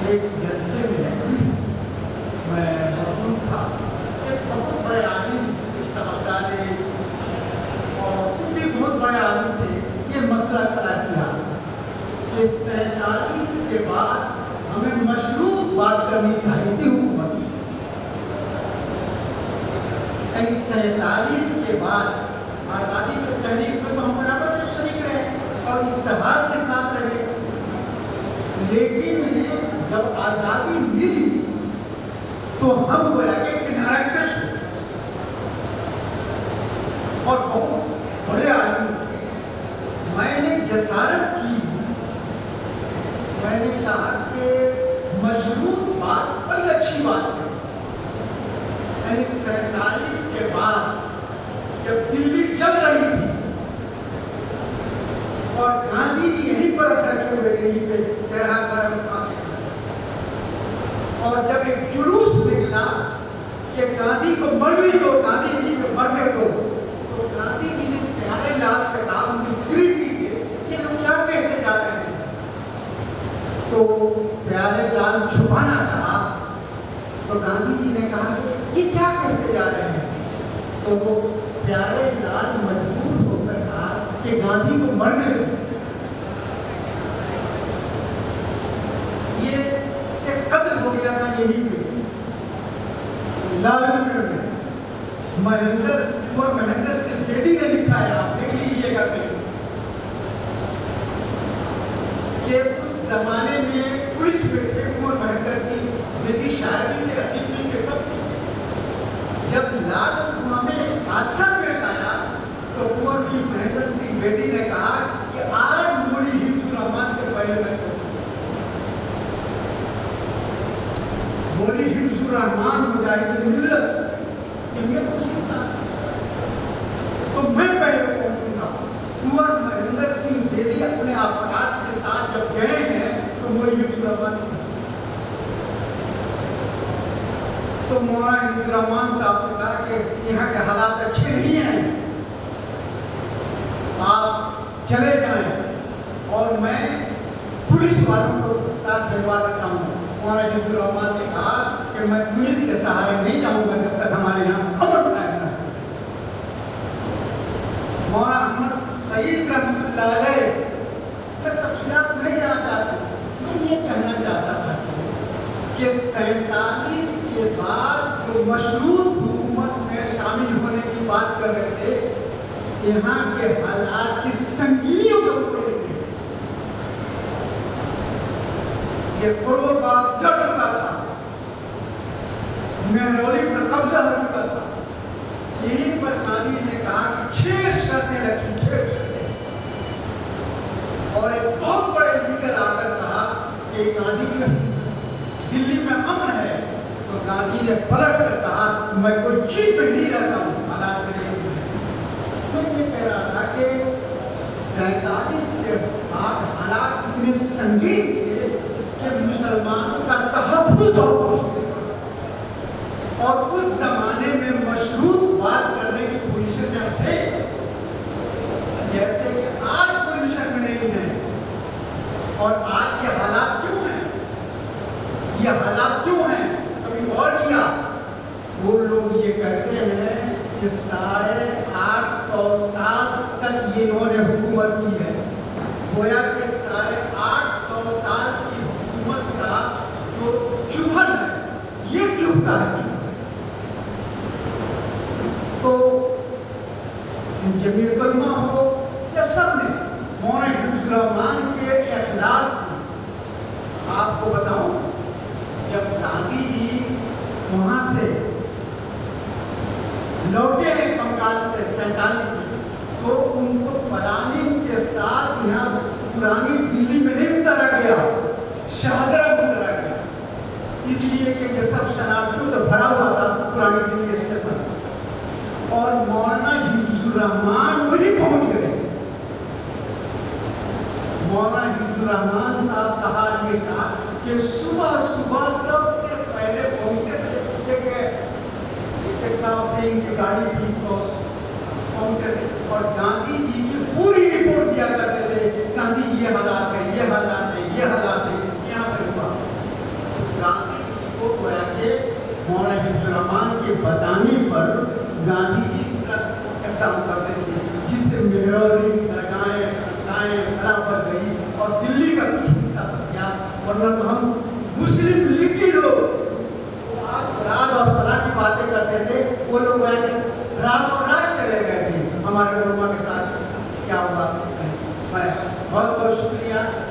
एक जलसे में मैं मौजूद था। एक बहुत बड़े आलिम साहबजादे और खुद भी बहुत बड़े आलिम थे। ये मसला खड़ा किया कि 47 के बाद हमें मशरूत बात करनी चाहिए हुकूमत से। 47 के बाद आज़ादी की तहरीक में तो हम बराबर शरीक रहे और इत्तेहाद के साथ रहे, लेकिन जब आज़ादी मिली तो हम गोया के किनारा कश और बहुत बड़े आदमी थे। मैंने जसारत की, मैंने कहा कि मशरूत बात बड़ी अच्छी बात है। 47 के बाद जब दिल्ली जल रही थी और गांधी जी यहीं पर रखे हुए थे, यहीं पे 13 और जब एक जुलूस निकला कि गांधी को मरने दो, गांधी जी को मरने दो, तो गांधी जी ने प्यारे लाल से कहा, उनकी स्क्रीन की थी कि हम क्या कहते जा रहे हैं। तो प्यारे लाल छुपाना चाहा तो गांधी जी ने कहा कि ये क्या कहते जा रहे हैं। तो वो प्यारे लाल मजबूर होकर कहा कि गांधी को मरने दो। ये एक कत्ल हो गया था यहीं पे लालपुर में। महेंद्र सिंह बेदी ने लिखा है, आप देख लीजिएगा कि उस जमाने में पुलिस में थे कुंवर महेंद्र की, बेदी शायर भी थे, अदीब भी थे, सब कुछ थे। जब लालपुर में हादसा पेश आया तो कुंवर महेंद्र सिंह बेदी ने कहा कि आज मोड़ी हिब्बुर रहमान से पहले मैं मोड़ी हिब्बुर रहमान मुजाहिद मिल्लत इनमें कुछ था तो मैं पहले पहुंचूंगा। कुंवर महेंद्र सिंह बेदी अपने अफराद के साथ जब गए हैं तो मोड़ी हिब्बुर रहमान, तो मौलाना हिब्बुर रहमान साहब ने कहा कि यहाँ के हालात अच्छे नहीं हैं, आप चले जाएं और मैं पुलिस वालों को साथ भिजवा देता हूँ। मौलाना हिब्बुर रहमान ने कहा कि मैं पुलिस के सहारे नहीं जाऊंगा जब तक हमारे यहाँ अमन कायम न हो। मौलाना अहमद सईद रहमतुल्लाह अलैह मैं तफसीलात नहीं जाना चाहता, मैं ये कहना चाहता था कि 47 के बाद जो मशरूत हुकूमत में शामिल होने की बात कर रहे थे, यहाँ के हालात की संगीनियों के ऊपर ये करोड़ बाग जड़ चुका था, मेहरौली पर कब्जा हो चुका था। यहीं पर गांधी ने कहा कि 6 शर्तें रखी, 6 शर्तें, और एक बहुत बड़े लीडर आकर कहा कि गांधी में दिल्ली में अमन है, तो गांधी ने पलट कर कहा मैं कोई चीज में नहीं रहता हूँ, हालात में नहीं। मैं ये कह रहा था कि 47 के बाद हालात इतने संगीन थे कि मुसलमानों का तहफ़्फ़ुज़ बहुत मुश्किल था और उस जमाने में मशरूत बात करने की पोजीशन में थे जैसे कि आज पोजीशन में नहीं है। और आज के हालात क्यों हैं, ये हालात क्यों हैं, कभी और किया। वो लोग ये कहते हैं कि 850 साल तक ये इन्होंने हुकूमत की है, गोया के 850 साल की हुकूमत का जो चुभन है ये चुभता है। तो जमीयत उलमा हो या सब ने मौलाना हिब्बुर रहमान के इखलास में, आपको बताऊं जब गांधी जी वहां से लौटे हैं बंगाल से 47 में, तो उनको पलानी के साथ यहाँ पुरानी दिल्ली में नहीं उतारा गया, शाहदरा में उतारा गया, इसलिए कि ये सब शनाख्तों से भरा हुआ था पुरानी दिल्ली स्टेशन। और मौलाना हिब्बुर रहमान वहीं पहुंच गए। मौलाना हिब्बुर रहमान साहब का हाल ये था कि सुबह सुबह सबसे पहले पहुंचते थे, एक साहब थे, इनकी गाड़ी थी, तो पहुंचते थे और गांधी जी की पूरी रिपोर्ट दिया करते थे। गांधी ये हालात है, ये हालात है, ये हालात है, यहाँ पर हुआ। के बताने पर गांधी जी इस तरह एक काम करते थे जिससे मेहरौली दरगाहें फला पर गई और दिल्ली का कुछ हिस्सा बच गया, वरना तो हम मुस्लिम